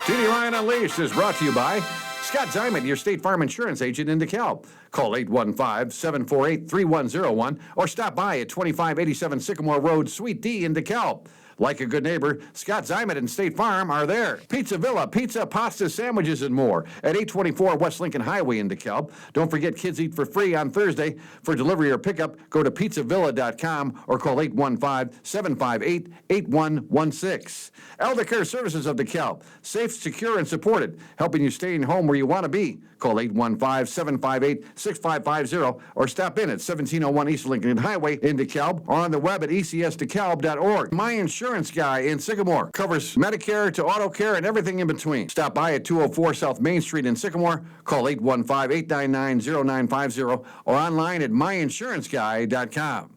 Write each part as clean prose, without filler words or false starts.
TD Ryan Unleashed is brought to you by Scott Diamond, your State Farm Insurance agent in DeKalb. Call 815-748-3101 or stop by at 2587 Sycamore Road, Suite D in DeKalb. Like a good neighbor, Scott Diamond and State Farm are there. Pizza Villa, pizza, pasta, sandwiches, and more at 824 West Lincoln Highway in DeKalb. Don't forget Kids Eat for Free on Thursday. For delivery or pickup, go to pizzavilla.com or call 815-758-8116. Elder Care Services of DeKalb. Safe, secure, and supported, helping you stay in home where you want to be. Call 815-758-6550 or stop in at 1701 East Lincoln Highway in DeKalb or on the web at ecsdekalb.org. My Insurance Guy in Sycamore covers Medicare to auto care and everything in between. Stop by at 204 South Main Street in Sycamore. Call 815-899-0950 or online at myinsuranceguy.com.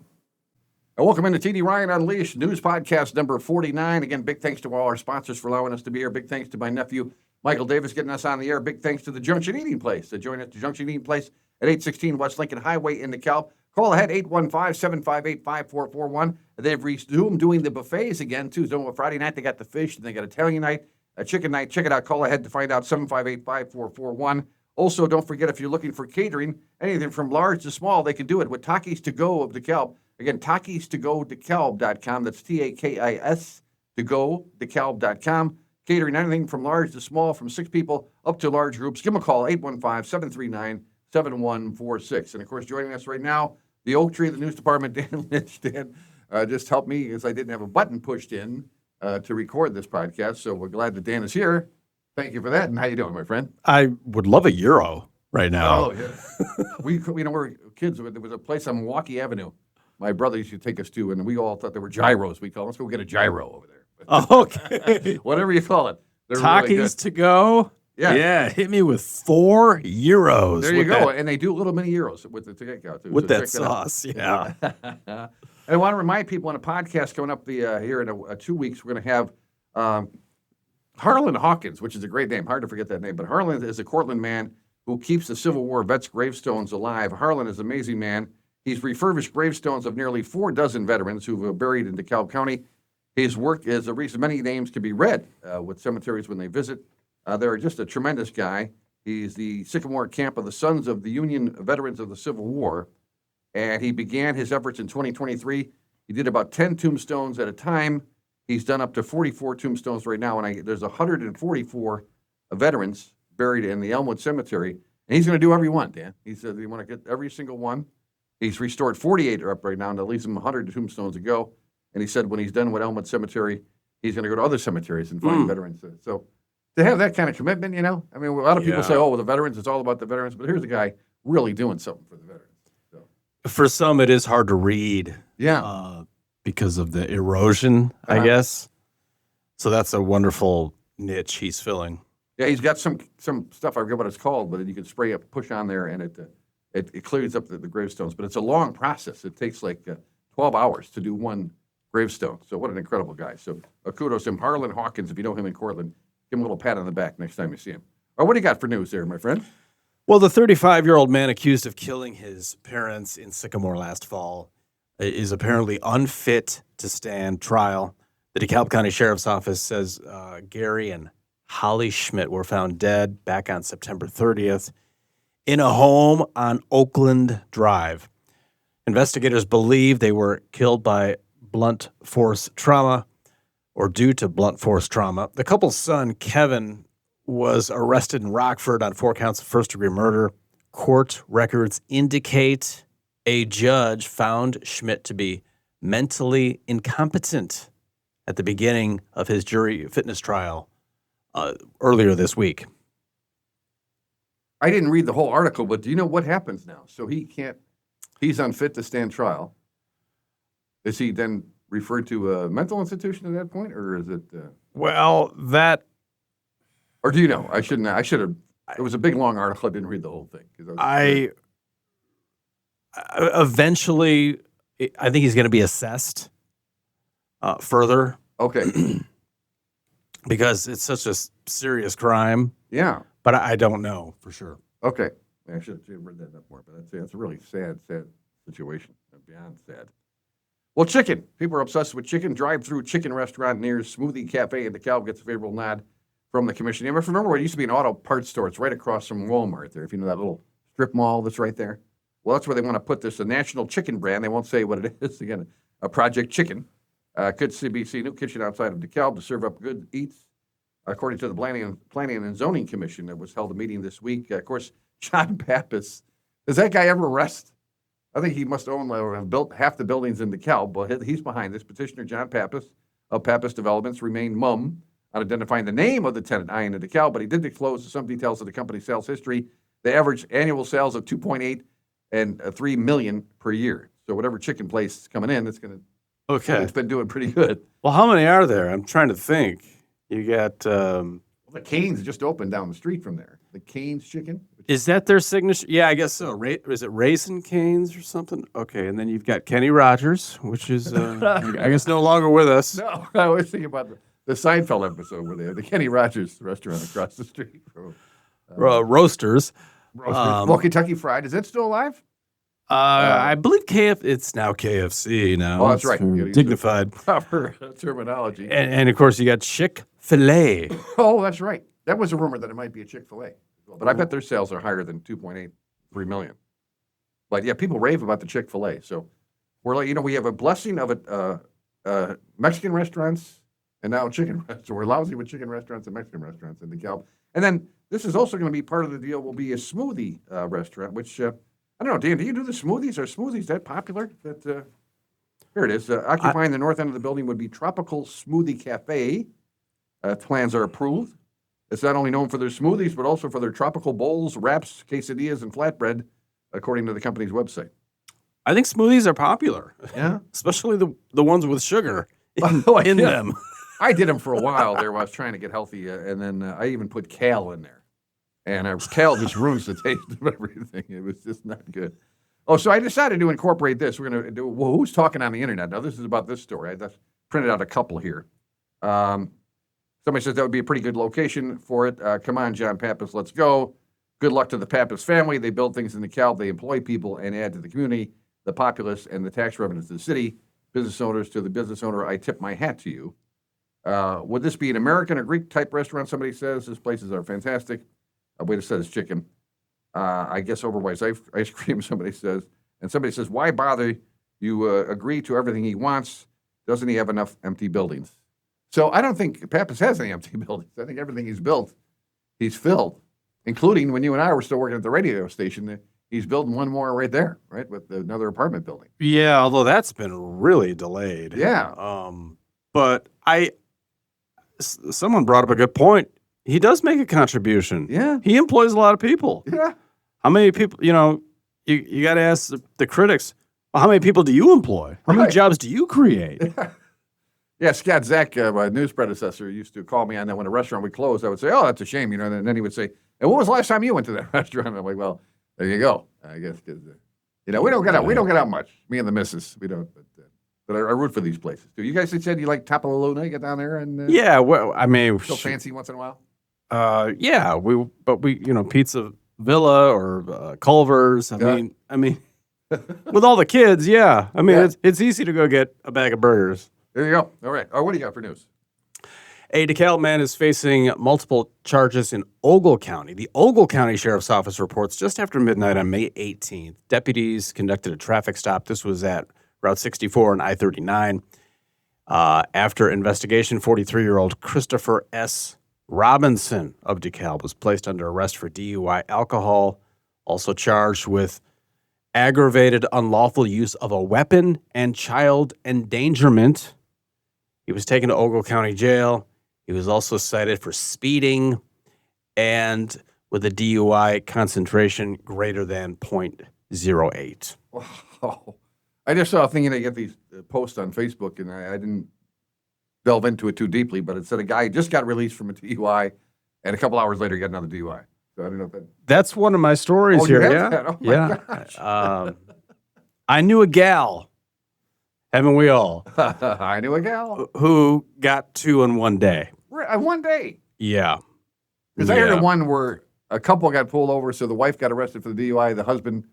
Welcome into TD Ryan Unleashed, news podcast number 49. Again, big thanks to all our sponsors for allowing us to be here. Big thanks to my nephew, Michael Davis, getting us on the air. Big thanks to the Junction Eating Place. Join us at the Junction Eating Place at 816 West Lincoln Highway in DeKalb. Call ahead, 815-758-5441. They've resumed doing the buffets again, too. So Friday night, they got the fish, and they got Italian night, a chicken night. Check it out. Call ahead to find out, 758-5441. Also, don't forget, if you're looking for catering, anything from large to small, they can do it with Takis To Go of DeKalb. Again, TakisToGoDeKalb.com. That's TAKIS to go, DeKalb.com. Catering anything from large to small, from 6 people up to large groups. Give them a call, 815-739-7146. And, of course, joining us right now, the Oak Tree of the News Department, Dan Lynch. Dan just helped me as I didn't have a button pushed in to record this podcast. So we're glad that Dan is here. Thank you for that. And how you doing, my friend? I would love a Gyro right now. Oh, yeah. we were kids. There was a place on Milwaukee Avenue my brother used to take us to, and we all thought they were gyros. We call them. Let's go get a gyro over there. Okay. Whatever you call it. Takis really To Go. Yeah. Yeah. Hit me with 4 euros. There you go. And they do little mini gyros with the takeout, too. With that sauce. Yeah. I want to remind people on a podcast coming up here in 2 weeks, we're going to have Harlan Hawkins, which is a great name. Hard to forget that name. But Harlan is a Cortland man who keeps the Civil War vets' gravestones alive. Harlan is an amazing man. He's refurbished gravestones of nearly 4 dozen veterans who were buried in DeKalb County. His work is a reason many names can be read with cemeteries when they visit. They're just a tremendous guy. He's the Sycamore camp of the Sons of the Union Veterans of the Civil War, and he began his efforts in 2023. He did about 10 tombstones at a time. He's done up to 44 tombstones right now, and there's 144 veterans buried in the Elmwood Cemetery, and he's going to do every one, Dan. He said he want to get every single one. He's restored 48 up right now, and that leaves him 100 tombstones to go. And he said when he's done with Elmwood Cemetery, he's going to go to other cemeteries and find veterans. So to have that kind of commitment, I mean, a lot of people say, oh, well, the veterans, it's all about the veterans. But here's a guy really doing something for the veterans. So. For some, it is hard to read. Yeah. Because of the erosion, I guess. So that's a wonderful niche he's filling. Yeah, he's got some stuff, I forget what it's called, but you can spray up, push on there, and it clears up the gravestones. But it's a long process. It takes like 12 hours to do one gravestone. So what an incredible guy. So kudos to him. Harlan Hawkins, if you know him in Cortland, give him a little pat on the back next time you see him. All right, what do you got for news there, my friend? Well, the 35-year-old man accused of killing his parents in Sycamore last fall is apparently unfit to stand trial. The DeKalb County Sheriff's Office says Gary and Holly Schmidt were found dead back on September 30th in a home on Oakland Drive. Investigators believe they were killed by blunt force trauma or due to blunt force trauma. The couple's son, Kevin, was arrested in Rockford on 4 counts of first-degree murder. Court records indicate a judge found Schmidt to be mentally incompetent at the beginning of his jury fitness trial earlier this week. I didn't read the whole article, but do you know what happens now? So he's unfit to stand trial. Is he then referred to a mental institution at that point, or is it? Well, that. Or do you know? I should have. It was a big, long article. I didn't read the whole thing. Eventually, I think he's going to be assessed further. Okay. Because it's such a serious crime. Yeah. But I don't know for sure. Okay. I should have read that up more, but that's a really sad situation. Beyond sad. Well, chicken. People are obsessed with chicken. Drive-through chicken restaurant near Smoothie Cafe in DeKalb gets a favorable nod from the commission. You remember what used to be an auto parts store? It's right across from Walmart there. If you know that little strip mall that's right there. Well, that's where they want to put this, a national chicken brand. They won't say what it is. Again, a Project Chicken. Could CBC new kitchen outside of DeKalb to serve up good eats. According to the Planning and Zoning Commission that was held a meeting this week. Of course, John Pappas. Does that guy ever rest? I think he must own or have built half the buildings in DeKalb, but he's behind this. Petitioner John Pappas of Pappas Developments remained mum on identifying the name of the tenant eyeing the DeKalb, but he did disclose some details of the company's sales history. They average annual sales of 2.8 and 3 million per year. So whatever chicken place is coming in, it's going to. Okay. It's been doing pretty good. Well, how many are there? I'm trying to think. You got. The Cane's just opened down the street from there. The Cane's Chicken. Is that their signature? Yeah, I guess so. Is it Raisin Canes or something? Okay, and then you've got Kenny Rogers, which is, I guess, no longer with us. No, I was thinking about the Seinfeld episode where they have the Kenny Rogers restaurant across the street from Roasters. well, Kentucky Fried. Is it still alive? I believe it's now KFC now. Oh, that's It's right. dignified. Proper terminology. And, of course, you got Chick-fil-A. Oh, that's right. That was a rumor that it might be a Chick-fil-A. But I bet their sales are higher than 2.8, 3 million. But yeah, people rave about the Chick-fil-A. So we're like, we have a blessing of it, Mexican restaurants and now chicken restaurants. We're lousy with chicken restaurants and Mexican restaurants in DeKalb. And then this is also going to be part of the deal will be a smoothie restaurant, which, I don't know, Dan, do you do the smoothies? Are smoothies that popular? Here it is. Occupying the north end of the building would be Tropical Smoothie Cafe. Plans are approved. It's not only known for their smoothies, but also for their tropical bowls, wraps, quesadillas, and flatbread, according to the company's website. I think smoothies are popular. Yeah. Especially the ones with sugar in them. I did them for a while there when I was trying to get healthy, and then I even put kale in there. And kale just ruins the taste of everything. It was just not good. Oh, so I decided to incorporate this. We're going to do, well, who's talking on the internet? Now, this is about this story. I just printed out a couple here. Somebody says that would be a pretty good location for it. Come on, John Pappas, let's go. Good luck to the Pappas family. They build things in DeKalb. They employ people and add to the community, the populace, and the tax revenues to the city. Business owners, to the business owner, I tip my hat to you. Would this be an American or Greek type restaurant? Somebody says. These places are fantastic. Wait, it says chicken. I guess Overwise ice cream, somebody says. And somebody says, why bother? You agree to everything he wants. Doesn't he have enough empty buildings? So I don't think Pappas has any empty buildings. I think everything he's built, he's filled, including when you and I were still working at the radio station. He's building one more right there, right, with another apartment building. Yeah, although that's been really delayed. Yeah. But someone brought up a good point. He does make a contribution. Yeah. He employs a lot of people. Yeah. How many people, you got to ask the critics, well, how many people do you employ? How many jobs do you create? Yeah, Scott Zach, my news predecessor, used to call me on that when a restaurant would close. I would say, oh, that's a shame, and then he would say, and when was the last time you went to that restaurant? I'm like, well, there you go. I guess because we don't get out much. Me and the missus, we don't. But I root for these places too. You guys said you like Tapalolona. You get down there and yeah. Well, I mean, still fancy once in a while. Yeah, we Pizza Villa or Culver's. I mean, with all the kids, yeah. I mean, it's easy to go get a bag of burgers. There you go. All right. What do you got for news? A DeKalb man is facing multiple charges in Ogle County. The Ogle County Sheriff's Office reports just after midnight on May 18th, deputies conducted a traffic stop. This was at Route 64 and I-39. After investigation, 43-year-old Christopher S. Robinson of DeKalb was placed under arrest for DUI alcohol, also charged with aggravated unlawful use of a weapon and child endangerment. He was taken to Ogle County Jail. He was also cited for speeding and with a DUI concentration greater than .08. Oh, I just saw a thing, I get these posts on Facebook, and I didn't delve into it too deeply, but it said a guy just got released from a DUI, and a couple hours later he got another DUI. So I don't know if that... That's one of my stories here. Yeah. That? Oh my gosh. I knew a gal, haven't we all? I knew a gal who got two in one day. One day. Yeah. Because I heard of one where a couple got pulled over, so the wife got arrested for the DUI, the husband,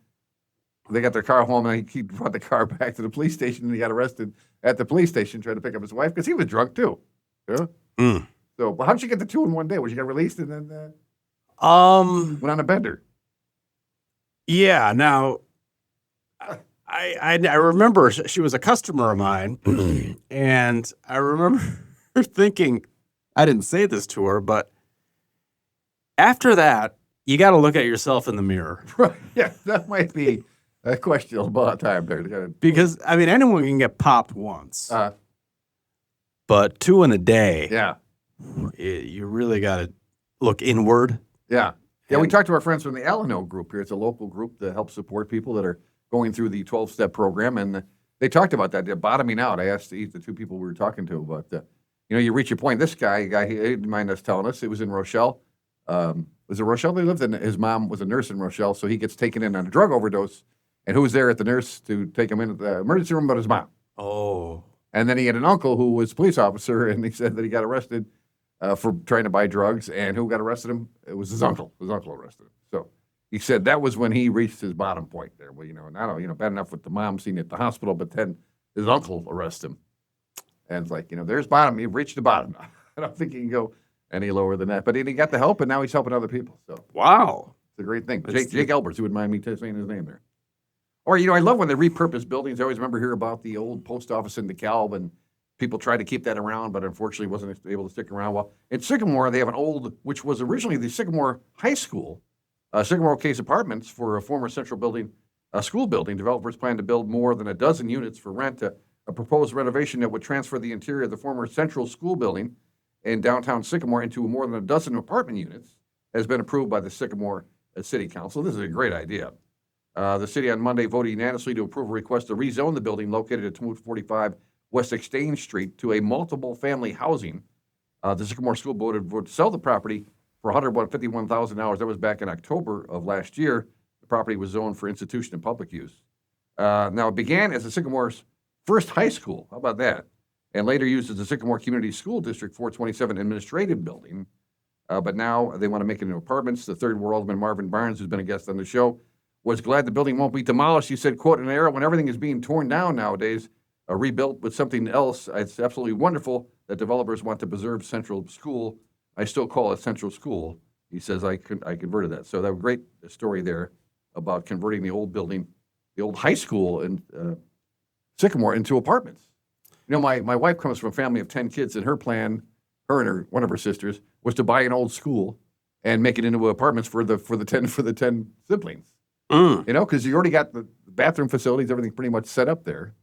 they got their car home, and he brought the car back to the police station, and he got arrested at the police station trying to pick up his wife because he was drunk too. Yeah. So, but how'd you get the 2 in one day? Was you got released and then went on a bender? Yeah. Now, I remember she was a customer of mine, and I remember her thinking, I didn't say this to her, but after that, you got to look at yourself in the mirror. Right. Yeah, that might be a questionable time there. Because, I mean, anyone can get popped once, Uh, but 2 in a day, yeah, you really got to look inward. yeah. Yeah, we And- talked to our friends from the Alano group here. It's a local group that helps support people that are going through the 12-step program, and they talked about that. They're bottoming out. I asked the 2 people we were talking to about, you reach a point. This guy, he didn't mind us telling us, it was in Rochelle. Was it Rochelle they lived in? His mom was a nurse in Rochelle, so he gets taken in on a drug overdose. And who was there at the nurse to take him into the emergency room but his mom? Oh. And then he had an uncle who was a police officer, and he said that he got arrested for trying to buy drugs. And who got arrested him? It was his uncle. His uncle arrested him. So he said that was when he reached his bottom point there. Well, not bad enough with the mom seeing at the hospital, but then his uncle arrested him. And it's like, there's bottom. You've reached the bottom now. I don't think he can go any lower than that. But he got the help, and now he's helping other people. So Wow. it's a great thing. Jake Elbers, who wouldn't mind me saying his name there. Or, I love when they repurpose buildings. I always remember hearing about the old post office in DeKalb, and people tried to keep that around, but unfortunately wasn't able to stick around. Well, in Sycamore, they have an old, which was originally the Sycamore High School, Sycamore Case Apartments for a former Central building, school building. Developers plan to build more than a dozen units for rent. A proposed renovation that would transfer the interior of the former Central School building in downtown Sycamore into more than a dozen apartment units has been approved by the Sycamore City Council. This is a great idea. The city on Monday voted unanimously to approve a request to rezone the building located at 245 West Exchange Street to a multiple family housing. The Sycamore School Board would sell the property for $151,000. That was back in October of last year. The property was zoned for institution and public use. Now, it began as the Sycamore's first high school. How about that? And later used as the Sycamore Community School District 427 administrative building. But now they want to make it into apartments. The third ward alderman, Marvin Barnes, who's been a guest on the show, was glad the building won't be demolished. He said, quote, "In an era when everything is being torn down nowadays, rebuilt with something else, it's absolutely wonderful that developers want to preserve Central School. I still call it Central School." He says, I converted that. So that was a great story there about converting the old building, the old high school in Sycamore, into apartments. My wife comes from a family of 10 kids, and her plan, her and one of her sisters, was to buy an old school and make it into apartments for the 10 siblings. Because you already got the bathroom facilities, everything pretty much set up there.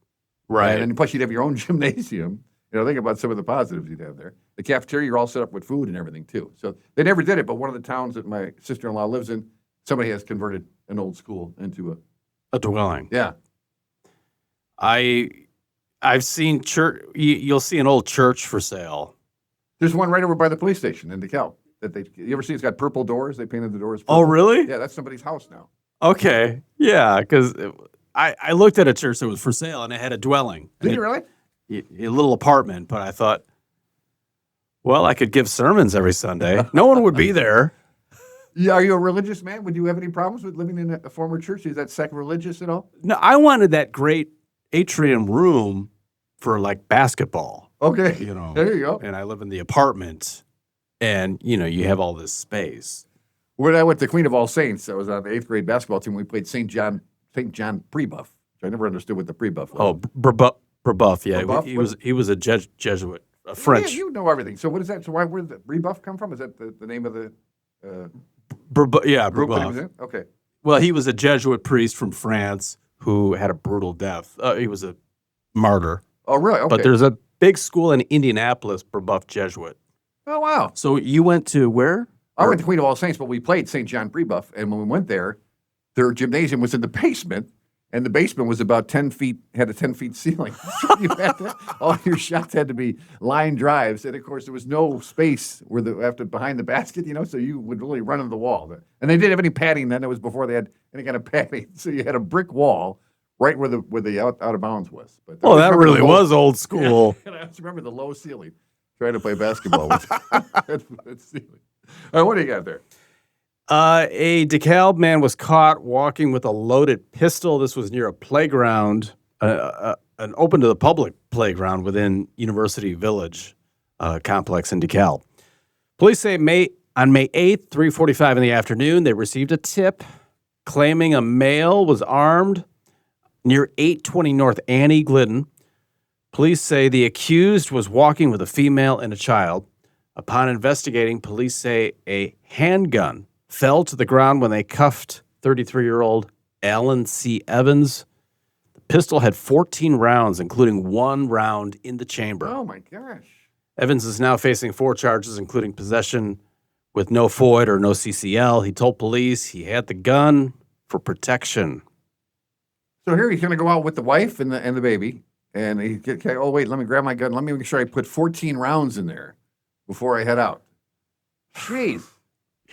Right. And plus you'd have your own gymnasium. Think about some of the positives you'd have there. The cafeteria, you're all set up with food and everything too. So they never did it, but one of the towns that my sister-in-law lives in, somebody has converted an old school into A dwelling. yeah. I've seen church. You'll see an old church for sale. There's one right over by the police station in DeKalb. You ever see it's got purple doors? They painted the doors purple. Oh, really? Yeah, that's somebody's house now. Okay. Yeah, because I looked at a church that was for sale, and it had a dwelling. Did you really? A little apartment, but I thought, well, I could give sermons every Sunday. No one would be there. Yeah, are you a religious man? Would you have any problems with living in a former church? Is that sacrilegious at all? No, I wanted that great atrium room for like basketball. Okay. There you go. And I live in the apartment, and you have all this space. When I went to Queen of All Saints, I was on the 8th grade basketball team. We played St. John Prebuff. I never understood what the Prebuff was. Oh, Brebuff, yeah. Brebuff? He was a Jesuit, a French. Yeah, you know everything. So what is that? So where did the Rebuff come from? Is that the name of the group that he Brebuff? was in? Okay. Well, he was a Jesuit priest from France who had a brutal death. He was a martyr. Oh, really? Okay. But there's a big school in Indianapolis, Brebuff Jesuit. Oh, wow. So you went to where? I went to Queen of All Saints, but we played St. John Brebuff. And when we went there, their gymnasium was in the basement. And the basement was about 10 feet, had a 10-feet ceiling. So you had all your shots had to be line drives. And, of course, there was no space behind the basket, so you would really run into the wall. And they didn't have any padding then. It was before they had any kind of padding. So you had a brick wall right where the out of bounds was. But that really was old school. Yeah, and I just remember the low ceiling, trying to play basketball with that ceiling. All right, what do you got there? A DeKalb man was caught walking with a loaded pistol. This was near a playground, an open to the public playground within University Village complex in DeKalb. Police say on May 8th, 3:45 in the afternoon, they received a tip claiming a male was armed near 820 North Annie Glidden. Police say the accused was walking with a female and a child. Upon investigating, police say a handgun fell to the ground when they cuffed 33-year-old Alan C. Evans. The pistol had 14 rounds, including 1 round in the chamber. Oh, my gosh. Evans is now facing 4 charges, including possession with no FOID or no CCL. He told police he had the gun for protection. So here he's going to go out with the wife and the baby, and oh, wait, let me grab my gun. Let me make sure I put 14 rounds in there before I head out. Jeez.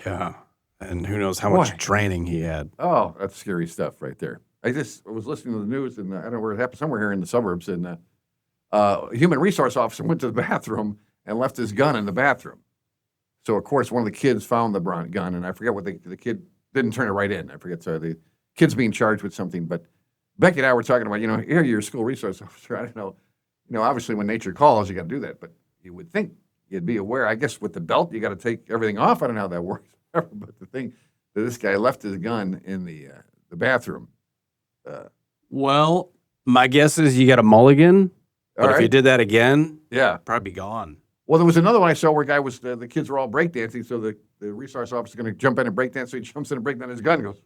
Yeah, and who knows how much training he had. Oh, that's scary stuff right there. I was listening to the news, and I don't know where it happened, somewhere here in the suburbs, and a human resource officer went to the bathroom and left his gun in the bathroom. So, of course, one of the kids found the gun, and I forget what the kid didn't turn it right in. I forget. So the kid's being charged with something. But Becky and I were talking about, here you're a school resource officer. I don't know. Obviously when nature calls, you got to do that. But you would think you'd be aware. I guess with the belt, you got to take everything off. I don't know how that works. But the thing that this guy left his gun in the bathroom. Well, my guess is you got a mulligan. But if you did that again, yeah, probably gone. Well, there was another one I saw where a guy was, the kids were all breakdancing, so the resource officer is going to jump in and breakdance, so he jumps in and breakdance, his gun goes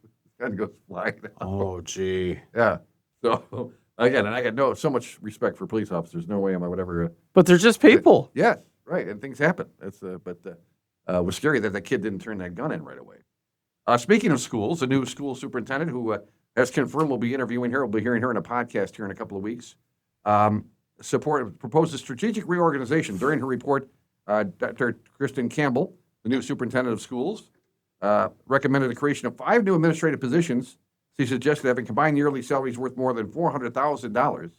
flying down. Oh, gee. Yeah. So, again, and I got so much respect for police officers. No way am I whatever. But they're just people. Yes, right, and things happen. But it was scary that kid didn't turn that gun in right away. Speaking of schools, a new school superintendent who has confirmed we'll be interviewing her, we'll be hearing her in a podcast here in a couple of weeks. Proposes strategic reorganization. During her report, Dr. Kristen Campbell, the new superintendent of schools, recommended the creation of 5 new administrative positions. She suggested having combined yearly salaries worth more than $400,000.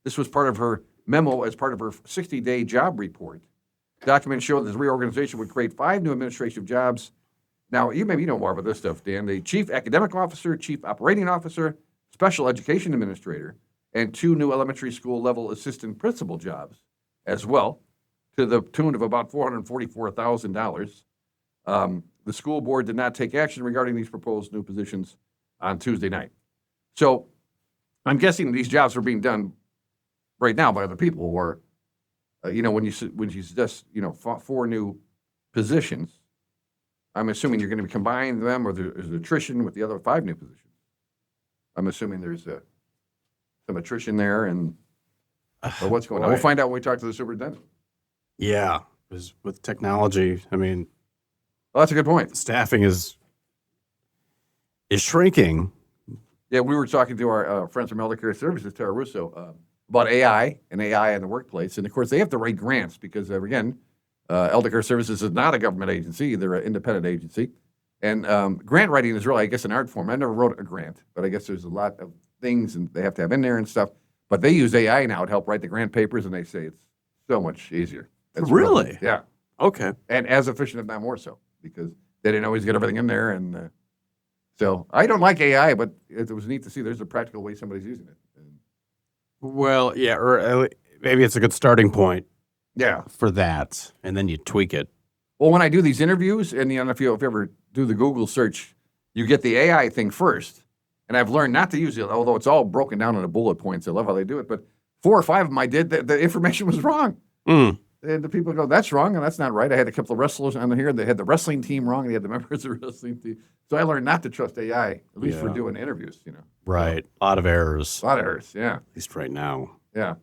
This was part of her memo as part of her 60-day job report. Documents show that this reorganization would create 5 new administrative jobs. Now, maybe you know more about this stuff, Dan. The chief academic officer, chief operating officer, special education administrator, and 2 new elementary school level assistant principal jobs as well, to the tune of about $444,000. The school board did not take action regarding these proposed new positions on Tuesday night. So I'm guessing these jobs are being done right now by other people, or, when you suggest, 4 new positions, I'm assuming you're going to be combining them, or there's attrition with the other 5 new positions. I'm assuming there's some attrition there, or what's going on. We'll find out when we talk to the superintendent. Yeah, because with technology, well, that's a good point. Staffing is shrinking. Yeah, we were talking to our friends from Elder Care Services, Tara Russo, about AI in the workplace. And, of course, they have to write grants because, again, Elder Care Services is not a government agency. They're an independent agency. And grant writing is really, I guess, an art form. I never wrote a grant, but I guess there's a lot of things and they have to have in there and stuff. But they use AI now to help write the grant papers, and they say it's so much easier. It's really? Yeah. Okay. And as efficient, if not more so, because they didn't always get everything in there. And so I don't like AI, but it was neat to see there's a practical way somebody's using it. Well, yeah, or maybe it's a good starting point. Yeah. For that, and then you tweak it. Well, when I do these interviews, and if you ever do the Google search, you get the AI thing first. And I've learned not to use it, although it's all broken down into bullet points. I love how they do it. But 4 or 5 of them I did, the information was wrong. And the people go, that's wrong, and that's not right. I had a couple of wrestlers on here. They had the wrestling team wrong, and they had the members of the wrestling team. So I learned not to trust AI, at least for doing interviews, Right. A lot of errors. A lot of errors, yeah. At least right now. Yeah.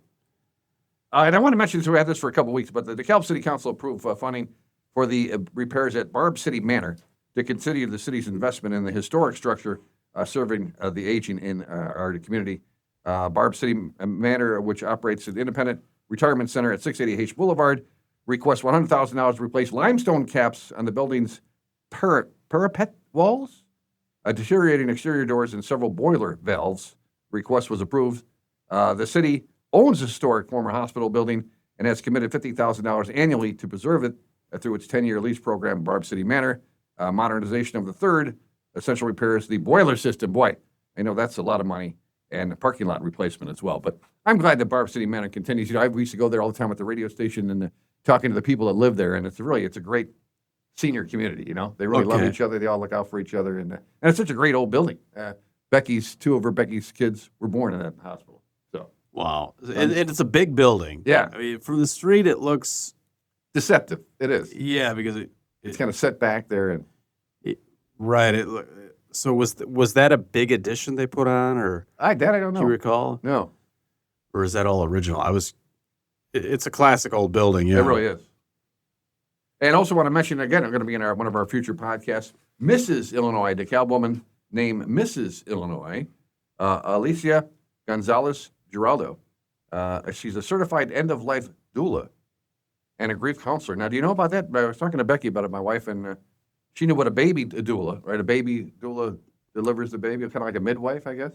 And I want to mention this, we had this for a couple of weeks, but the DeKalb City Council approved funding for the repairs at Barb City Manor to consider the city's investment in the historic structure serving the aging in our community. Barb City Manor, which operates an independent retirement center at 680 H Boulevard, requests $100,000 to replace limestone caps on the building's parapet walls, deteriorating exterior doors, and several boiler valves. Request was approved. The city owns the historic former hospital building and has committed $50,000 annually to preserve it through its 10-year lease program, Barb City Manor. Modernization of the third, essential repairs, the boiler system. Boy, I know that's a lot of money, and the parking lot replacement as well. But I'm glad that Barb City Manor continues. We used to go there all the time at the radio station and talking to the people that live there, and it's a great senior community. You know, they really love Okay. each other. They all look out for each other, and it's such a great old building. Two of Becky's kids were born in that hospital. So Wow. And it's a big building. Yeah. I mean, from the street, it looks, deceptive. It is. yeah, because It's kind of set back there, and right. So was that a big addition they put on, or I don't do you know. recall? No, Or is that all original? It's a classic old building, yeah. it really is. And also want to mention again, I'm going to be in one of our future podcasts. Mrs. Illinois, DeKalb woman named Mrs. Illinois, Alicia Gonzalez Giraldo. She's a certified end-of-life doula and a grief counselor. Now, do you know about that? I was talking to Becky about it, my wife, and she knew what a baby doula, right? A baby doula delivers the baby, kind of like a midwife, I guess.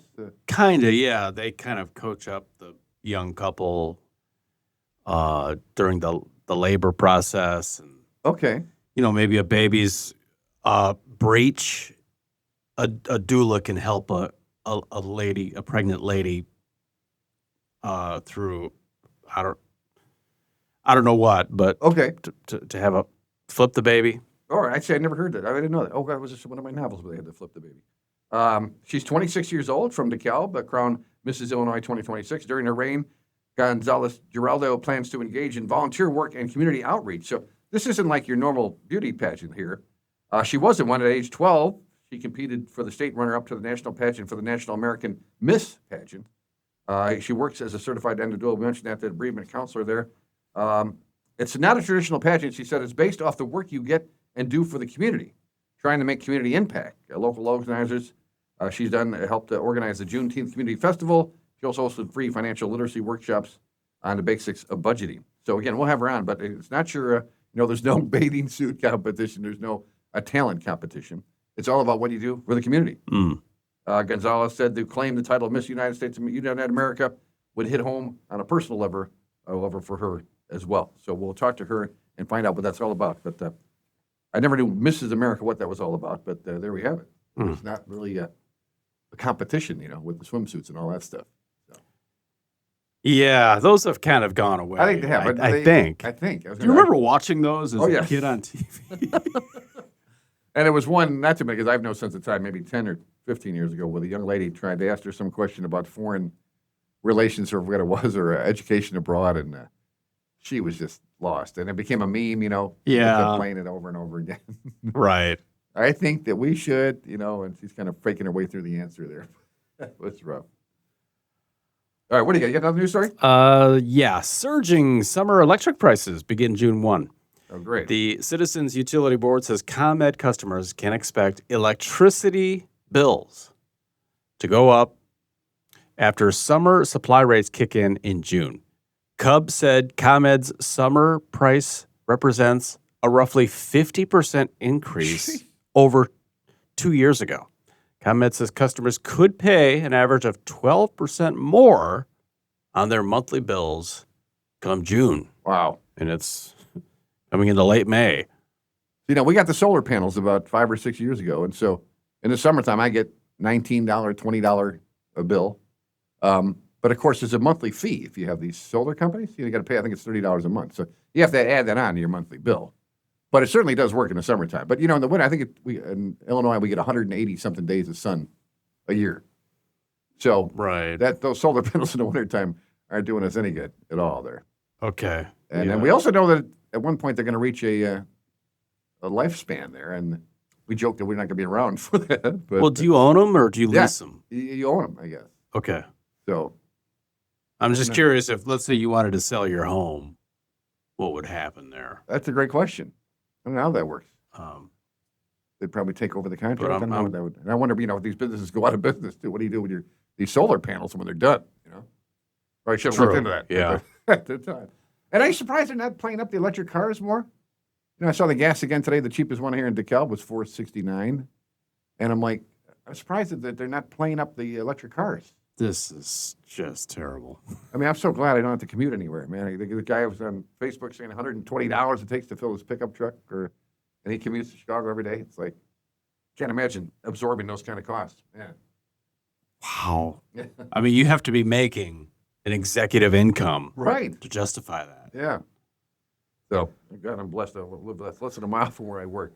Kind of, yeah. They kind of coach up the young couple during the labor process, and Okay. maybe a baby's breach. A doula can help a pregnant lady, through I don't know what, but Okay. to have flip the baby. All right. Actually, I never heard that. I didn't know that. Oh, that was just one of my novels where they had to flip the baby. She's 26 years old from DeKalb, crowned Mrs. Illinois 2026. During her reign, Gonzalez Giraldo plans to engage in volunteer work and community outreach. So this isn't like your normal beauty pageant here. She was in one at age 12. She competed for the state runner-up to the national pageant for the National American Miss pageant. She works as a certified endodoula. We mentioned that, the bereavement counselor there. It's not a traditional pageant. She said it's based off the work you get and do for the community, trying to make community impact. Local organizers, she's helped organize the Juneteenth Community Festival. She also hosted free financial literacy workshops on the basics of budgeting. So again, we'll have her on, but it's not your, there's no bathing suit competition. There's no talent competition. It's all about what you do for the community. Mm. Gonzalez said to claim the title of Miss United States of United America would hit home on a personal level for her as well. So we'll talk to her and find out what that's all about. But I never knew Mrs. America what that was all about. But there we have it. Mm. It's not really a competition, with the swimsuits and all that stuff. Yeah, those have kind of gone away. I think they have. I think. I think. Do you remember watching those as Oh, a yes. kid on TV? And it was one, not too many, because I have no sense of time, maybe 10 or 15 years ago, where the young lady tried to ask her some question about foreign relations or what it was, or education abroad, and she was just lost. And it became a meme, Yeah. playing it over and over again. Right. I think that we should, and she's kind of faking her way through the answer there. That was rough. All right, what do you got? You got another news story? Yeah. Surging summer electric prices begin June 1. Oh, great. The Citizens Utility Board says ComEd customers can expect electricity bills to go up after summer supply rates kick in June. Cub said ComEd's summer price represents a roughly 50% increase over 2 years ago. ComEd says customers could pay an average of 12% more on their monthly bills come June. Wow. And it's coming into late May. We got the solar panels about 5 or 6 years ago. And so in the summertime, I get $19, $20 a bill. But of course, there's a monthly fee if you have these solar companies. You got to pay, I think it's $30 a month. So you have to add that on to your monthly bill. But it certainly does work in the summertime. But, in the winter, I think in Illinois, we get 180-something days of sun a year. So Right. those solar panels in the wintertime aren't doing us any good at all there. Okay. And then we also know that at one point they're going to reach a lifespan there. And we joke that we're not going to be around for that. But Well, do you own them or do you Yeah. lease them? you own them, I guess. Okay. So I'm just curious if, let's say, you wanted to sell your home, what would happen there? that's a great question. I don't know how that works. They'd probably take over the contract. I don't know what that would. And I wonder, if these businesses go out of business too, what do you do with these solar panels when they're done? Probably should have looked True. into that. Yeah. At the time. And are you surprised they're not playing up the electric cars more? I saw the gas again today. The cheapest one here in DeKalb was $4.69, and I'm like, I'm surprised that they're not playing up the electric cars. This is just terrible. I mean, I'm so glad I don't have to commute anywhere, man. The guy was on Facebook saying $120 it takes to fill his pickup truck, and he commutes to Chicago every day. It's like, can't imagine absorbing those kind of costs. Man. Wow. I mean, you have to be making an executive income Right. to justify that. Yeah. So, God, I'm blessed. I live less than a mile from where I work.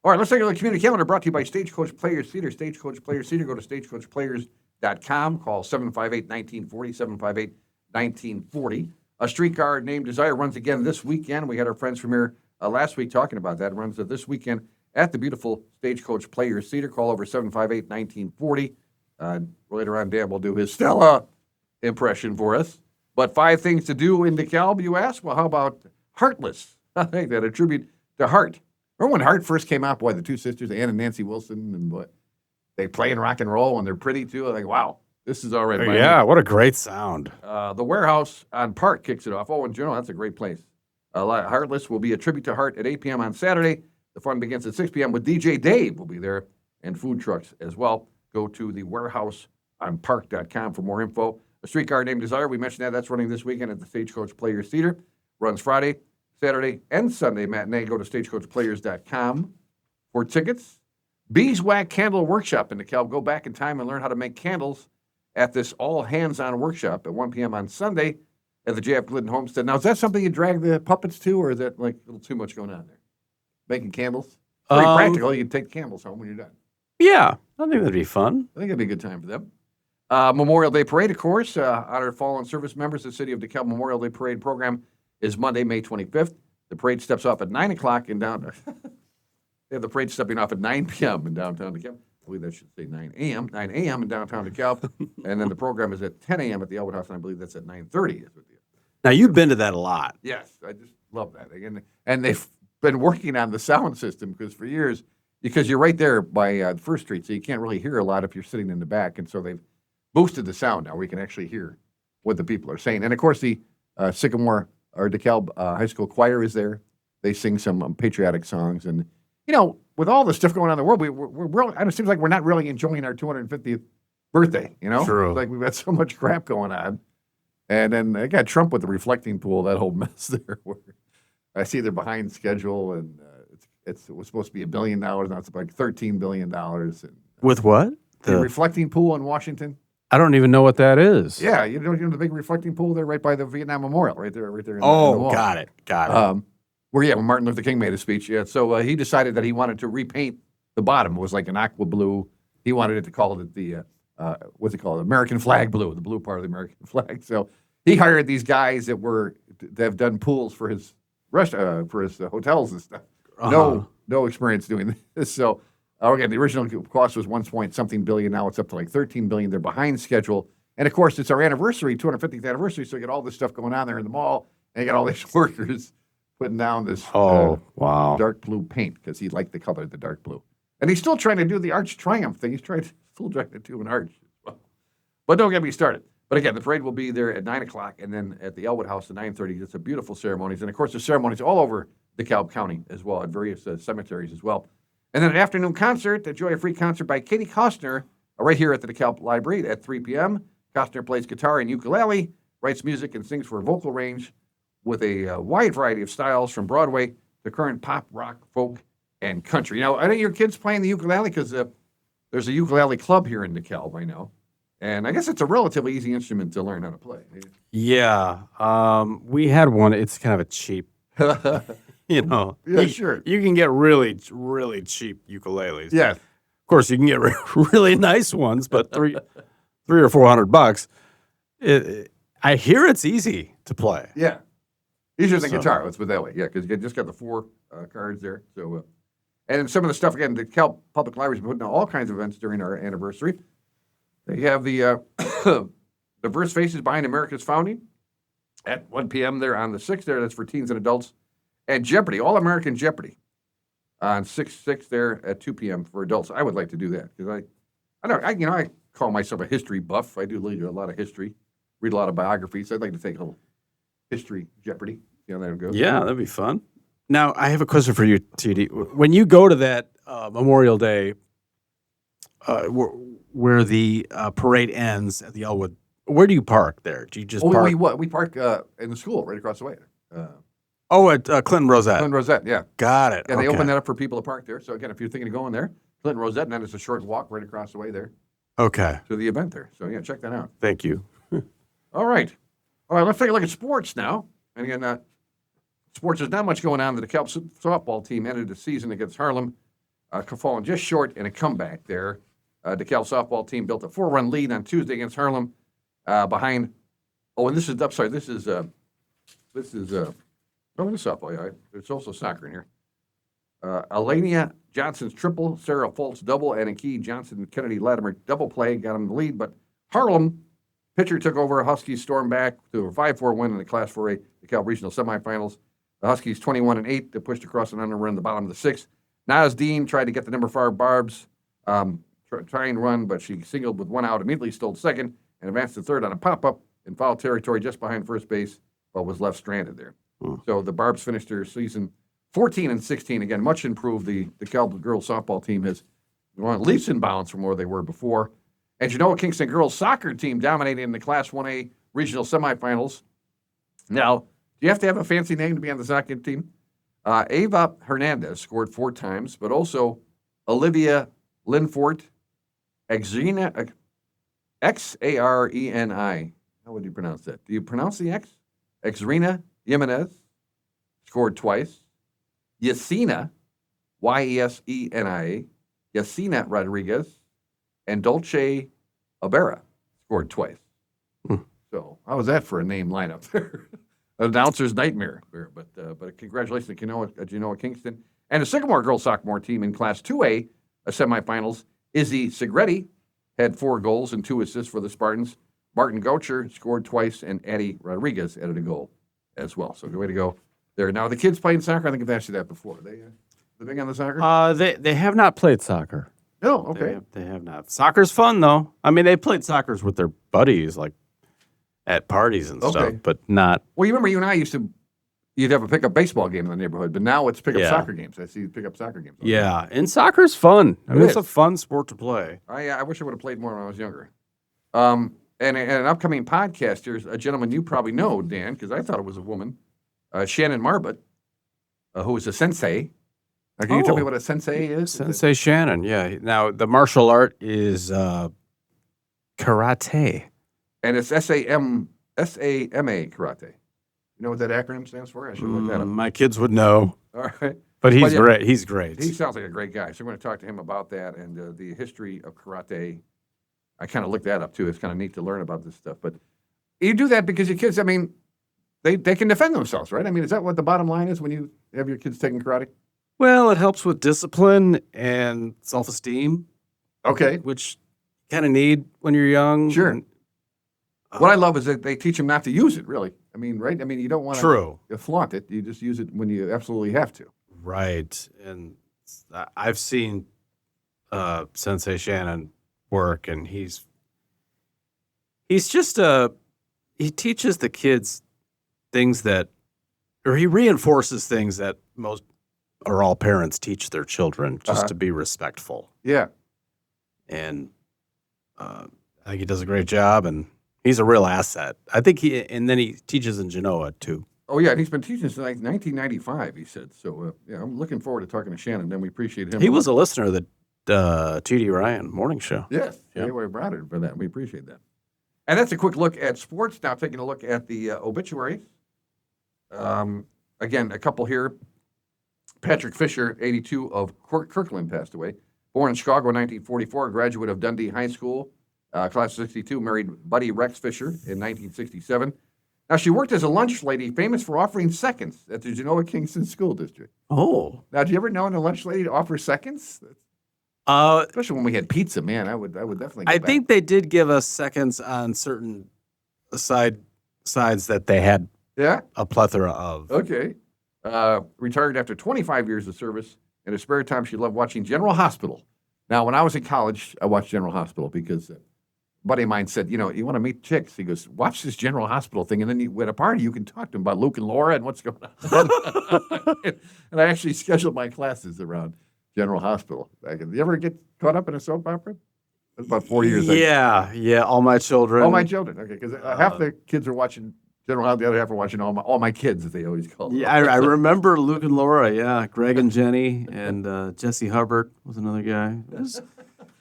All right, let's take a look at the community calendar brought to you by Stagecoach Players Theater. Stagecoach Players Theater. Go to stagecoachplayers.com. Call 758-1940, 758-1940. A streetcar named Desire runs again this weekend. We had our friends from here last week talking about that. It runs this weekend at the beautiful Stagecoach Players Theater. Call over 758-1940. Later on, Dan will do his Stella impression for us. But 5 things to do in DeKalb, you ask? Well, how about Heartless? I think that a tribute to Heart. Remember when Heart first came out? Boy, the two sisters, Ann and Nancy Wilson, and what they play in rock and roll, and they're pretty too. I'm like, wow, this is all right. Yeah, what a great sound. The Warehouse on Park kicks it off. Oh, in general, that's a great place. Heartless will be a tribute to Heart at 8 p.m. on Saturday. The fun begins at 6 p.m. with DJ Dave will be there, and food trucks as well. Go to the Warehouse on Park.com for more info. A streetcar named Desire, we mentioned that. That's running this weekend at the Stagecoach Players Theater. Runs Friday, Saturday, and Sunday matinee. Go to stagecoachplayers.com for tickets. Beeswax Candle Workshop in DeKalb. Go back in time and learn how to make candles at this all-hands-on workshop at 1 p.m. on Sunday at the J.F. Glidden Homestead. Now, is that something you drag the puppets to, or is that like a little too much going on there? Making candles? Pretty practical. You can take the candles home when you're done. Yeah, I think that'd be fun. I think it'd be a good time for them. Memorial Day Parade, of course. Honor fallen service members. The City of DeKalb Memorial Day Parade program is Monday, May 25th. The parade steps off at 9 o'clock in downtown. They have the parade stepping off at 9 p.m. in downtown DeKalb. I believe that should say 9 a.m. 9 a.m. in downtown DeKalb. And then the program is at 10 a.m. at the Elwood House, and I believe that's at 9:30. Now, you've been to that a lot. Yes, I just love that. And they've been working on the sound system because for years, because you're right there by First Street, so you can't really hear a lot if you're sitting in the back. And so they've boosted the sound now where you can actually hear what the people are saying. And, of course, the Sycamore or DeKalb High School Choir is there. They sing some patriotic songs. And, you know, with all the stuff going on in the world, we're really, it seems like we're not really enjoying our 250th birthday, you know? True. It's like we've got so much crap going on. And then they got Trump with the reflecting pool, that whole mess there. Where I see they're behind schedule, and it was supposed to be $1 billion. Now it's like $13 billion. And, With what? the reflecting pool in Washington. I don't even know what that is. Yeah, you know the big reflecting pool there right by the Vietnam Memorial, right there. In the wall. Got it. When Martin Luther King made a speech. Yeah, so he decided that he wanted to repaint the bottom. It was like an aqua blue. He wanted it to call it the what's it called? American flag blue, the blue part of the American flag. So he hired these guys that have done pools for his hotels and stuff. No experience doing this. So again, the original cost was 1 billion. Now it's up to like 13 billion. They're behind schedule. And of course, it's our anniversary, 250th anniversary. So you get all this stuff going on there in the mall, and you got all these workers putting down this dark blue paint because he liked the color, the dark blue. And he's still trying to do the Arch Triumph thing. He's still trying to do an arch. But don't get me started. But again, the parade will be there at 9 o'clock, and then at the Elwood House at 9:30. It's a beautiful ceremonies. And of course, there's ceremonies all over DeKalb County as well, at various cemeteries as well. And then an afternoon concert, a Joy of Free concert by Katie Costner, right here at the DeKalb Library at 3 p.m. Costner plays guitar and ukulele, writes music, and sings for a vocal range with a wide variety of styles from Broadway to current pop, rock, folk, and country. Now, are any of your kids playing the ukulele? Because there's a ukulele club here in DeKalb, I know. And I guess it's a relatively easy instrument to learn how to play. Yeah. We had one. It's kind of a cheap, Yeah, sure. You can get really, really cheap ukuleles. Yeah. Of course, you can get really nice ones, but $300 or $400. I hear it's easy to play. Yeah. Easier than guitar, let's put it that way. Yeah, because you just got the 4 cards there. So, and some of the stuff, again, the DeKalb Public Library's been putting on all kinds of events during our anniversary. They have the Diverse Faces Behind America's Founding at 1 p.m. there on the 6th there. That's for teens and adults. And Jeopardy, All-American Jeopardy on 6/6 there at 2 p.m. for adults. I would like to do that because I call myself a history buff. I do read a lot of history, read a lot of biographies. I'd like to take a little history Jeopardy. See how that goes. Yeah, that'd be fun. Now, I have a question for you, TD. When you go to that Memorial Day where the parade ends at the Elwood, where do you park there? Do you just park? We park in the school right across the way. At Clinton Rosette. Clinton Rosette, yeah. Got it. Yeah, they open that up for people to park there. So again, if you're thinking of going there, Clinton Rosette, and then it's a short walk right across the way there. Okay. To the event there. So yeah, check that out. Thank you. All right. Let's take a look at sports now. And again, sports, there's not much going on. The DeKalb softball team ended the season against Harlem, falling just short in a comeback there. DeKalb softball team built a 4-run lead on Tuesday against Harlem behind. Oh, and this is softball. Yeah, there's also soccer in here. Alania Johnson's triple, Sarah Fultz double, and a key Johnson Kennedy Latimer double play got him the lead. But Harlem pitcher took over. Huskies stormed back to a 5-4 win in the Class 4A DeKalb Regional semifinals. The Huskies 21-8. They pushed across an underrun the bottom of the sixth. Naz Dean tried to get the number 5 Barb's try and run, but she singled with 1 out, immediately stole second, and advanced to third on a pop-up in foul territory just behind first base, but was left stranded there. So the Barbs finished their season 14-16. Again, much improved. The DeKalb girls softball team has gone leaps and bounds from where they were before. And Genoa Kingston girls soccer team dominated in the Class 1A regional semifinals. Now, do you have to have a fancy name to be on the soccer team? Ava Hernandez scored 4 times, but also Olivia Linfort, Xareni. How would you pronounce that? Do you pronounce the X? Xareni Jimenez scored twice. Yesenia, Yesenia, Yesenia Rodriguez, and Dolce Abera scored twice. So how was that for a name lineup there? An announcer's nightmare there. But congratulations to Genoa Kingston. And the Sycamore girls sophomore team in Class 2A semifinals. Izzy Sigretti had 4 goals and 2 assists for the Spartans. Martin Goucher scored twice, and Eddie Rodriguez added a goal as well. So good way to go there. Now, the kids playing soccer, I think I've asked you that before. They big on the soccer? They have not played soccer. No, okay. They have not. Soccer's fun, though. I mean, they played soccer with their buddies, like at parties and stuff, but not. Well, you remember you and I you'd have a pickup baseball game in the neighborhood, but now it's pickup soccer games. I see you pick up soccer games. Yeah, and soccer's fun. I mean, it's a fun sport to play. I wish I would have played more when I was younger. And an upcoming podcast, there's a gentleman you probably know, Dan, because I thought it was a woman, Shannon Marbut, who is a sensei. Can you tell me what a sensei is? Sensei Shannon, yeah. Now, the martial art is karate. And it's S-A-M-A karate. You know what that acronym stands for? I should look that up. My kids would know. All right. But he's great. He's great. He sounds like a great guy. So we're going to talk to him about that and the history of karate. I kind of looked that up, too. It's kind of neat to learn about this stuff. But you do that because your kids, I mean, they can defend themselves, right? I mean, is that what the bottom line is when you have your kids taking karate? Well, it helps with discipline and self-esteem. Okay. Which you kind of need when you're young. Sure. And, what I love is that they teach them not to use it, really. I mean, right? I mean, you don't want to flaunt it. You just use it when you absolutely have to. Right. And I've seen Sensei Shannon work, and he's just he teaches the kids things he reinforces things that most or all parents teach their children, just to be respectful. Yeah. And I think he does a great job, and he's a real asset. I think and then he teaches in Genoa too. Oh yeah, and he's been teaching since like 1995. He said so. I'm looking forward to talking to Shannon. Then we appreciate him. He was a listener of the T.D. Ryan morning show. Yes, yeah. We brought it for that. We appreciate that. And that's a quick look at sports. Now taking a look at the obituaries. Again, a couple here. Patrick Fisher, 82, of Kirkland, passed away. Born in Chicago in 1944, graduate of Dundee High School. Class 62, married Buddy Rex Fisher in 1967. Now, she worked as a lunch lady, famous for offering seconds at the Genoa Kingston School District. Oh. Now, do you ever know a lunch lady to offer seconds? Especially when we had pizza, man, I would definitely go back. Think they did give us seconds on certain sides that they had a plethora of. Okay. Retired after 25 years of service. In her spare time, she loved watching General Hospital. Now, when I was in college, I watched General Hospital because a buddy of mine said, you want to meet chicks? He goes, watch this General Hospital thing, and then at a party, you can talk to them about Luke and Laura and what's going on. And I actually scheduled my classes around General Hospital. You ever get caught up in a soap opera? That's about 4 years ago. Yeah, All My Children. All My Children, okay, because half the kids are watching General Hospital, the other half are watching all my kids, as they always call them. Yeah, I remember Luke and Laura, Greg and Jenny, and Jesse Hubbard was another guy.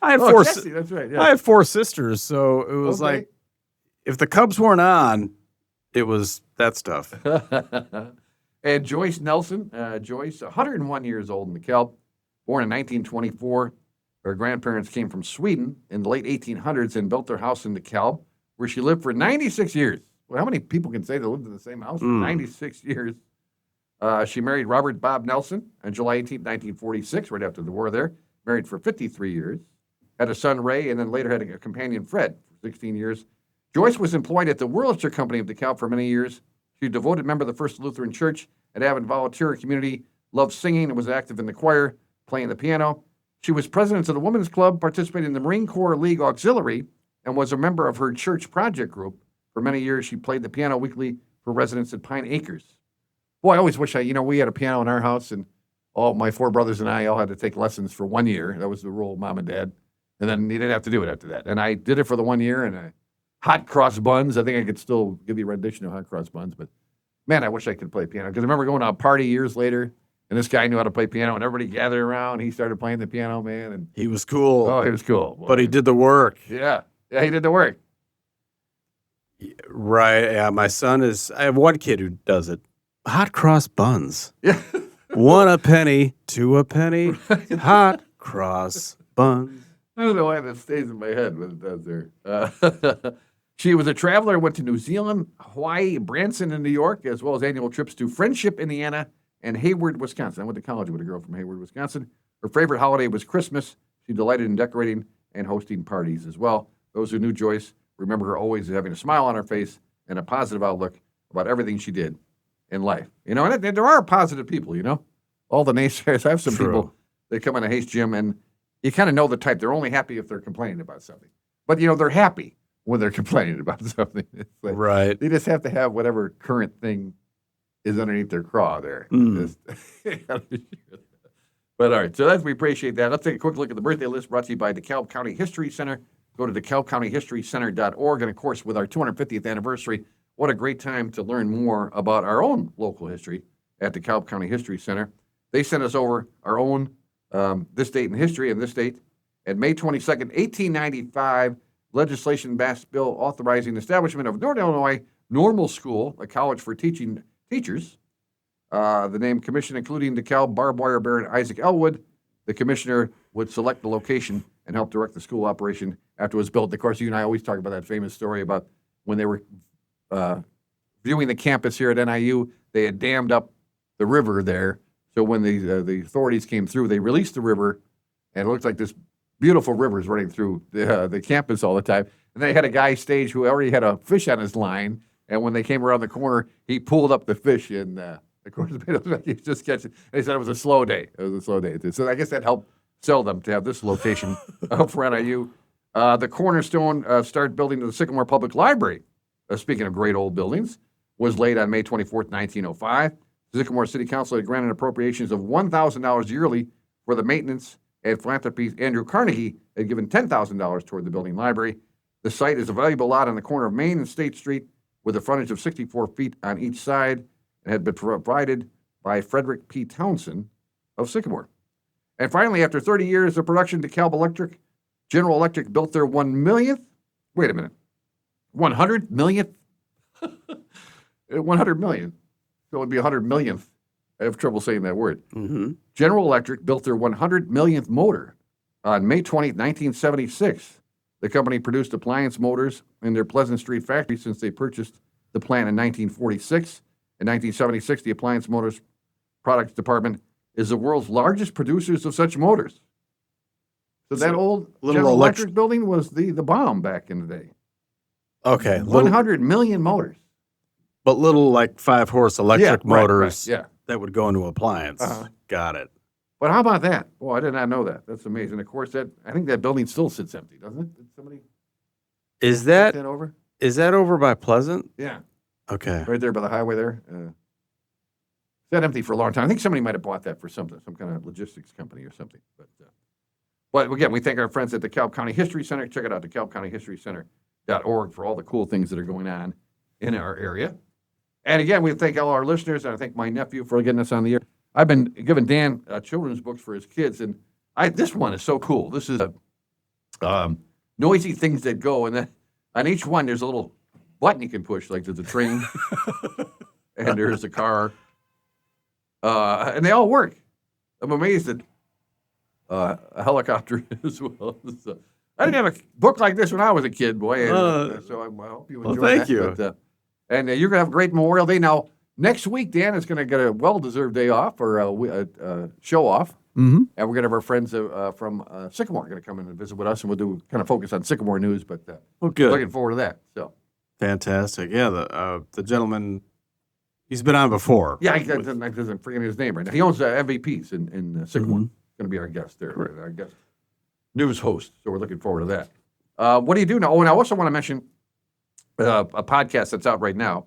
I had Jesse, that's right, yeah. I had 4 sisters, so it was like, if the Cubs weren't on, it was that stuff. And Joyce Nelson, Joyce, 101 years old in DeKalb, born in 1924. Her grandparents came from Sweden in the late 1800s and built their house in DeKalb, where she lived for 96 years. Well, how many people can say they lived in the same house for 96 years? She married Robert Bob Nelson on July 18, 1946, right after the war there. Married for 53 years. Had a son, Ray, and then later had a companion, Fred, for 16 years. Joyce was employed at the Wurlitzer Company of DeKalb for many years. She was a devoted member of the First Lutheran Church, an avid volunteer community, loved singing, and was active in the choir, playing the piano. She was president of the Women's Club, participated in the Marine Corps League Auxiliary, and was a member of her church project group. For many years, she played the piano weekly for residents at Pine Acres. Boy, I always wish we had a piano in our house, and all my 4 brothers and I all had to take lessons for 1 year. That was the rule of Mom and Dad. And then you didn't have to do it after that. And I did it for the 1 year, and hot cross buns. I think I could still give you a rendition of hot cross buns, but man, I wish I could play piano. Because I remember going to a party years later, and this guy knew how to play piano, and everybody gathered around. He started playing the piano, man. And He was cool. oh, he was cool. Boy. But he did the work. Yeah, he did the work. Right. Yeah. I have one kid who does it. Hot cross buns. Yeah. 1 a penny, 2 a penny. Hot cross buns. I don't know why that stays in my head, but it does there. She was a traveler, went to New Zealand, Hawaii, Branson, and New York, as well as annual trips to Friendship, Indiana, and Hayward, Wisconsin. I went to college with a girl from Hayward, Wisconsin. Her favorite holiday was Christmas. She delighted in decorating and hosting parties as well. Those who knew Joyce remember her always having a smile on her face and a positive outlook about everything she did in life. You know, and there are positive people, you know. All the naysayers. I have some people that come in a haste gym, and you kind of know the type. They're only happy if they're complaining about something. But, you know, they're happy when they're complaining about something. It's like, Right. they just have to have whatever current thing is underneath their craw there. But all right, so we appreciate that. Let's take a quick look at the birthday list brought to you by DeKalb County History Center. Go to DeKalbCountyHistoryCenter.org. And, of course, with our 250th anniversary, what a great time to learn more about our own local history at DeKalb County History Center. They sent us over our own this date in history and this date. At May 22nd, 1895, legislation passed bill authorizing the establishment of Northern Illinois Normal School, a college for teachers. The name commission, including DeKalb barbed wire baron Isaac Elwood. The commissioner would select the location and help direct the school operation after it was built. Of course, you and I always talk about that famous story about when they were viewing the campus here at NIU, they had dammed up the river there. So when the authorities came through, they released the river, and it looked like this beautiful river is running through the campus all the time. And they had a guy stage who already had a fish on his line, and when they came around the corner, he pulled up the fish, and of course, it looked like he was just catching. And he said it was a slow day. It was a slow day. So I guess that helped sell them to have this location for NIU. The cornerstone started building the Sycamore Public Library, speaking of great old buildings, was laid on May 24th, 1905. The Sycamore City Council had granted appropriations of $1,000 yearly for the maintenance and philanthropy. Andrew Carnegie had given $10,000 toward the building library. The site is a valuable lot on the corner of Main and State Street with a frontage of 64 feet on each side and had been provided by Frederick P. Townsend of Sycamore. And finally, after 30 years of production, General Electric built their 1 millionth, 100 millionth, 100 million. So it would be 100 millionth. I have trouble saying that word. Mm-hmm. General Electric built their 100 millionth motor on May 20th, 1976. The company produced appliance motors in their Pleasant Street factory since they purchased the plant in 1946. In 1976, the Appliance Motors Products Department is the world's largest producers of such motors. So that old General Electric building was the bomb back in the day. Okay. 100 million motors. But little like 5-horse electric motors Right. that would go into appliance. Uh-huh. Got it. But how about that? Well, I did not know that. That's amazing. Of course, I think that building still sits empty, doesn't it? Did somebody Is take that that over? over by Pleasant? Yeah, Okay. right there by the highway there. That empty for a long time. I think somebody might have bought that for something, some kind of logistics company or something. But again, we thank our friends at the DeKalb County History Center. Check it out, DeKalbCountyHistoryCenter.org for all the cool things that are going on in our area. And again, we thank all our listeners, and I thank my nephew for getting us on the air. I've been giving Dan children's books for his kids, and this one is so cool. This is Noisy Things That Go, and then on each one there's a little button you can push, like there's a train, and there's a car, And they all work. I'm amazed at a helicopter as well. So, I didn't have a book like this when I was a kid, boy. And, so I hope you enjoy thank that. you. But, and you're going to have a great Memorial Day. Now, next week, Dan is going to get a well-deserved day off or a show off. Mm-hmm. And we're going to have our friends from Sycamore going to come in and visit with us, and we'll do kind of focus on Sycamore news. But Good. looking forward to that. So Fantastic. Yeah, the gentleman, he's been on before. yeah, I doesn't forget his name right now. He owns MVPs in Sycamore. Mhm. Going to be our guest there, our guest news host. So we're looking forward to that. What do you do now? Oh, and I also want to mention a podcast that's out right now.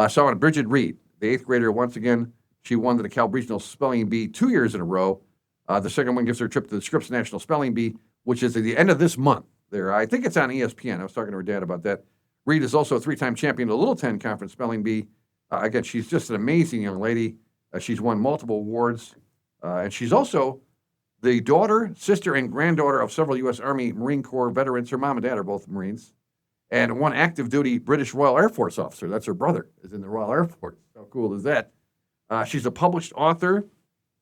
So on Bridget Reed, the 8th grader, once again, she won the DeKalb Regional Spelling Bee 2 years in a row. The second one gives her a trip to the Scripps National Spelling Bee, which is at the end of this month. There, I think it's on ESPN. I was talking to her dad about that. Reed is also a 3-time champion of the Little 10 Conference Spelling Bee. Again, she's just an amazing young lady. She's won multiple awards, and she's also the daughter, sister, and granddaughter of several U.S. Army Marine Corps veterans. Her mom and dad are both Marines. And one active duty British Royal Air Force officer. That's her brother, is in the Royal Air Force. How cool is that? She's a published author,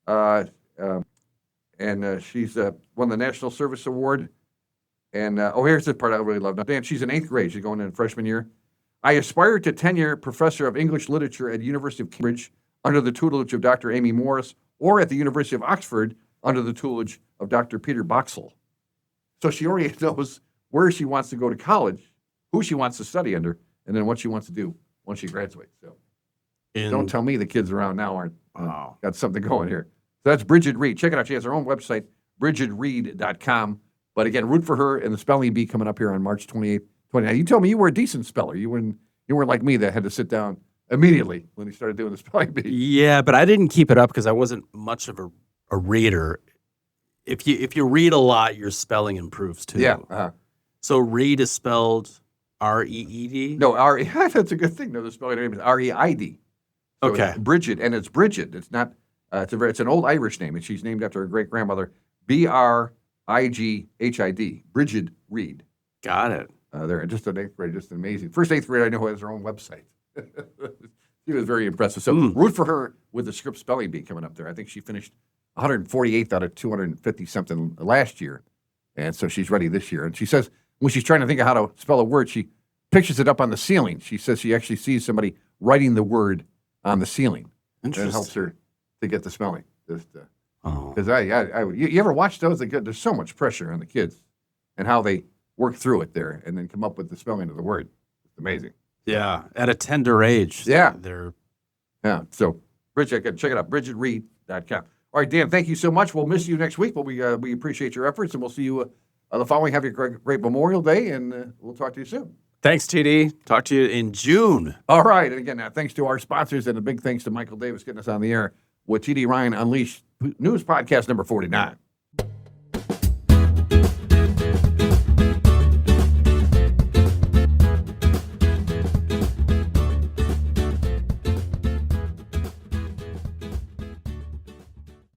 and she's won the National Service Award. And here's the part I really love. Now, Dan, she's in 8th grade. She's going in freshman year. I aspire to tenure professor of English literature at the University of Cambridge under the tutelage of Dr. Amy Morris, or at the University of Oxford under the tutelage of Dr. Peter Boxall. So she already knows where she wants to go to college, who she wants to study under, and then what she wants to do once she graduates. So don't tell me the kids around now aren't got something going here. So that's Bridget Reed. Check it out. She has her own website, bridgetreed.com. But again, root for her in the spelling bee coming up here on March 28th. 29th. You told me you were a decent speller. You weren't like me that had to sit down immediately when he started doing the spelling bee. Yeah, but I didn't keep it up because I wasn't much of a reader. If you read a lot, your spelling improves too. Yeah. So Reed is spelled R-E-E-D? No, that's a good thing. No, the spelling name is R-E-I-D. So Okay. It's Bridget, and it's Bridget. It's not. It's an old Irish name, and she's named after her great grandmother, B-R-I-G-H-I-D. Bridget Reed. Got it. They're just an 8th grade, just amazing. First 8th grade I know who has her own website. She was very impressive. So root for her with the Scripps Spelling Bee coming up there. I think she finished 148th out of 250 something last year, and so she's ready this year. And she says when she's trying to think of how to spell a word, she pictures it up on the ceiling. She says she actually sees somebody writing the word on the ceiling. Interesting. That helps her to get the spelling. Because you ever watch those? There's so much pressure on the kids and how they work through it there and then come up with the spelling of the word. It's amazing. Yeah, at a tender age. Yeah. They're Yeah. So, Bridget, check it out, bridgetreed.com. All right, Dan, thank you so much. We'll miss you next week, but we appreciate your efforts, and we'll see you the following. Have a great Memorial Day, and we'll talk to you soon. Thanks, TD. Talk to you in June. All right. And again, thanks to our sponsors, and a big thanks to Michael Davis getting us on the air with TD Ryan Unleashed News Podcast number 49.